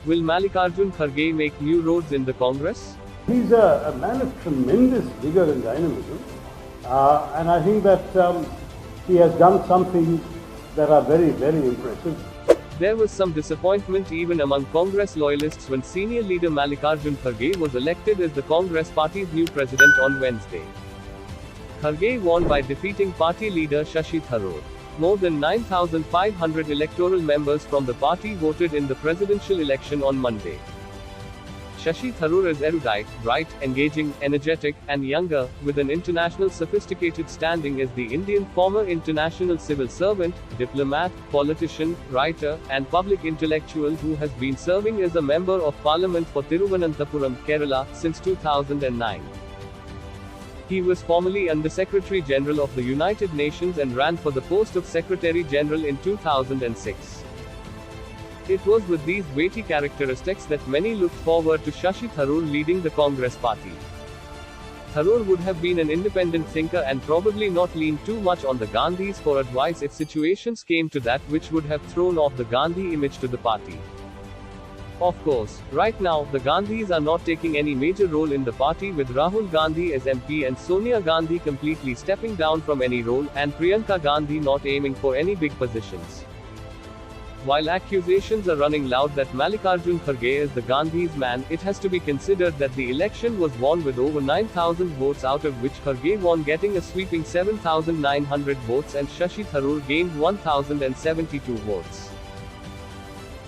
Will Mallikarjun Kharge make new roads in the Congress? He's a man of tremendous vigor and dynamism, and I think that he has done some things that are very, very impressive. There was some disappointment even among Congress loyalists when senior leader Mallikarjun Kharge was elected as the Congress party's new president on Wednesday. Kharge won by defeating party leader Shashi Tharoor. More than 9,500 electoral members from the party voted in the presidential election on Monday. Shashi Tharoor is erudite, bright, engaging, energetic, and younger, with an international sophisticated standing as the Indian former international civil servant, diplomat, politician, writer, and public intellectual who has been serving as a member of parliament for Thiruvananthapuram, Kerala, since 2009. He was formerly Under-Secretary General of the United Nations and ran for the post of Secretary General in 2006. It was with these weighty characteristics that many looked forward to Shashi Tharoor leading the Congress party. Tharoor would have been an independent thinker and probably not leaned too much on the Gandhis for advice if situations came to that, which would have thrown off the Gandhi image to the party. Of course, right now, the Gandhis are not taking any major role in the party, with Rahul Gandhi as MP and Sonia Gandhi completely stepping down from any role, and Priyanka Gandhi not aiming for any big positions. While accusations are running loud that Mallikarjun Kharge is the Gandhi's man, it has to be considered that the election was won with over 9,000 votes, out of which Kharge won getting a sweeping 7,900 votes and Shashi Tharoor gained 1,072 votes.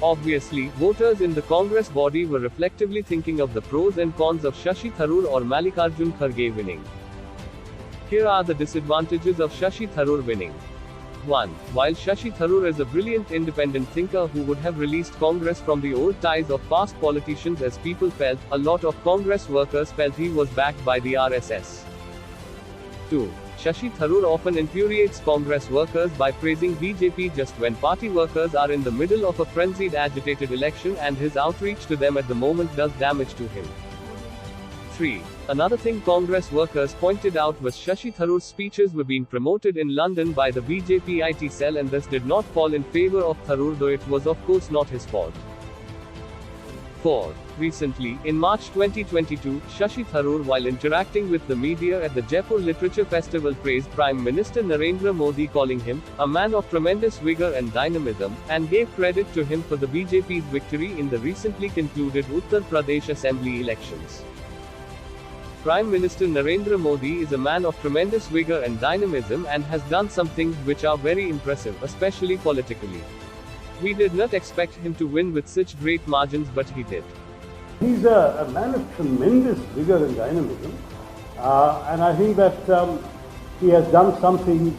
Obviously, voters in the Congress body were reflectively thinking of the pros and cons of Shashi Tharoor or Mallikarjun Kharge winning. Here are the disadvantages of Shashi Tharoor winning. 1. While Shashi Tharoor is a brilliant independent thinker who would have released Congress from the old ties of past politicians, as people felt, a lot of Congress workers felt he was backed by the RSS. 2. Shashi Tharoor often infuriates Congress workers by praising BJP just when party workers are in the middle of a frenzied agitated election, and his outreach to them at the moment does damage to him. 3. Another thing Congress workers pointed out was Shashi Tharoor's speeches were being promoted in London by the BJP IT cell and thus did not fall in favor of Tharoor, though it was of course not his fault. 4. Recently, in March 2022, Shashi Tharoor, while interacting with the media at the Jaipur Literature Festival, praised Prime Minister Narendra Modi, calling him a man of tremendous vigor and dynamism, and gave credit to him for the BJP's victory in the recently concluded Uttar Pradesh Assembly elections. Prime Minister Narendra Modi is a man of tremendous vigor and dynamism and has done some things which are very impressive, especially politically. We did not expect him to win with such great margins, but he did. He's a man of tremendous vigor and dynamism, and I think that he has done some things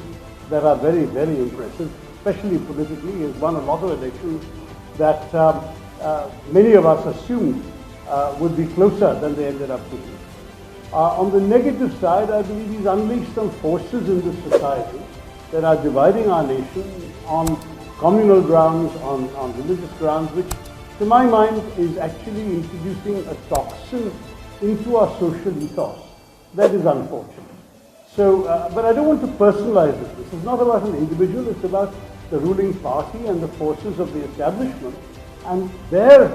that are very, very impressive, especially politically. He has won a lot of elections that many of us assumed would be closer than they ended up being. On the negative side, I believe he's unleashed some forces in this society that are dividing our nation on communal grounds, on religious grounds, which to my mind is actually introducing a toxin into our social ethos. That is unfortunate. So, but I don't want to personalize it. This is not about an individual, it's about the ruling party and the forces of the establishment and their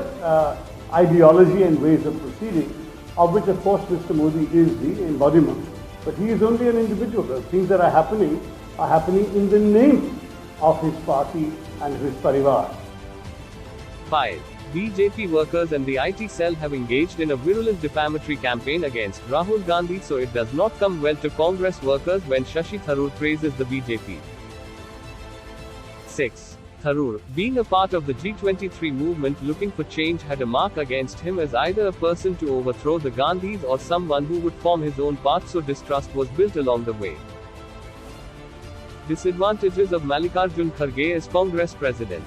ideology and ways of proceeding, of which of course Mr. Modi is the embodiment. But he is only an individual. The things that are happening in the name of his party and his parivar. 5. BJP workers and the IT cell have engaged in a virulent defamatory campaign against Rahul Gandhi, so it does not come well to Congress workers when Shashi Tharoor praises the BJP. 6. Tharoor, being a part of the G23 movement looking for change, had a mark against him as either a person to overthrow the Gandhis or someone who would form his own path, so distrust was built along the way. Disadvantages of Mallikarjun Kharge as Congress President.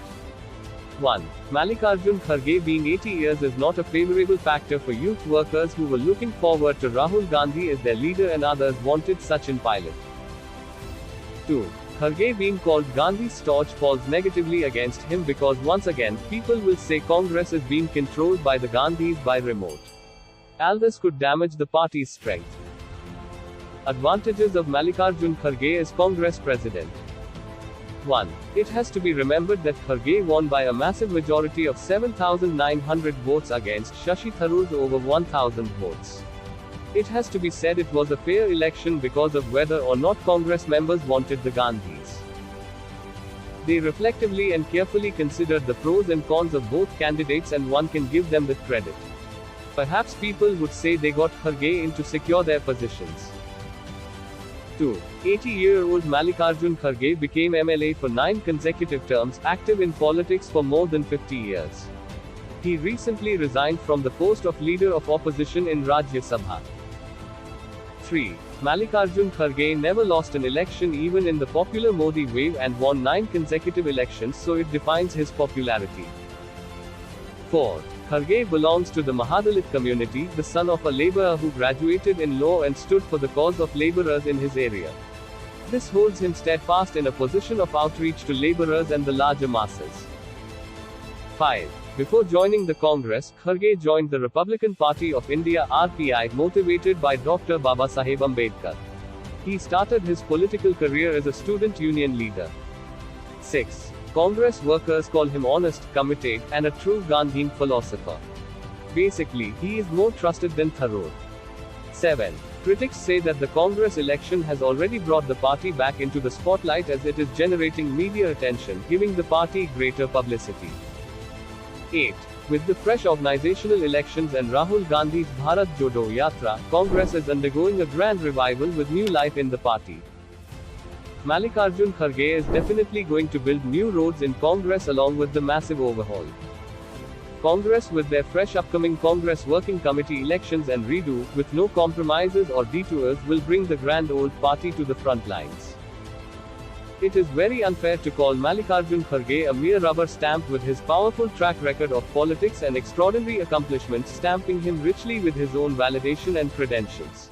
1. Mallikarjun Kharge being 80 years is not a favorable factor for youth workers who were looking forward to Rahul Gandhi as their leader and others wanted Sachin Pilot. 2. Kharge being called Gandhi's stooge falls negatively against him because once again, people will say Congress is being controlled by the Gandhis by remote. All this could damage the party's strength. Advantages of Mallikarjun Kharge as Congress President. 1. It has to be remembered that Kharge won by a massive majority of 7,900 votes against Shashi Tharoor's over 1,000 votes. It has to be said it was a fair election because of whether or not Congress members wanted the Gandhis. They reflectively and carefully considered the pros and cons of both candidates, and one can give them that credit. Perhaps people would say they got Kharge in to secure their positions. 2. 80-year-old Mallikarjun Kharge became MLA for 9 consecutive terms, active in politics for more than 50 years. He recently resigned from the post of Leader of Opposition in Rajya Sabha. 3. Mallikarjun Kharge never lost an election even in the popular Modi wave and won 9 consecutive elections, so it defines his popularity. 4. Kharge belongs to the Mahadalit community, the son of a laborer who graduated in law and stood for the cause of laborers in his area. This holds him steadfast in a position of outreach to laborers and the larger masses. 5. Before joining the Congress, Kharge joined the Republican Party of India (RPI), motivated by Dr. Babasaheb Ambedkar. He started his political career as a student union leader. 6. Congress workers call him honest, committed, and a true Gandhian philosopher. Basically, he is more trusted than Tharoor. 7. Critics say that the Congress election has already brought the party back into the spotlight as it is generating media attention, giving the party greater publicity. 8. With the fresh organizational elections and Rahul Gandhi's Bharat Jodo Yatra, Congress is undergoing a grand revival with new life in the party. Mallikarjun Kharge is definitely going to build new roads in Congress along with the massive overhaul. Congress, with their fresh upcoming Congress Working Committee elections and redo, with no compromises or detours, will bring the grand old party to the front lines. It is very unfair to call Mallikarjun Kharge a mere rubber stamp with his powerful track record of politics and extraordinary accomplishments stamping him richly with his own validation and credentials.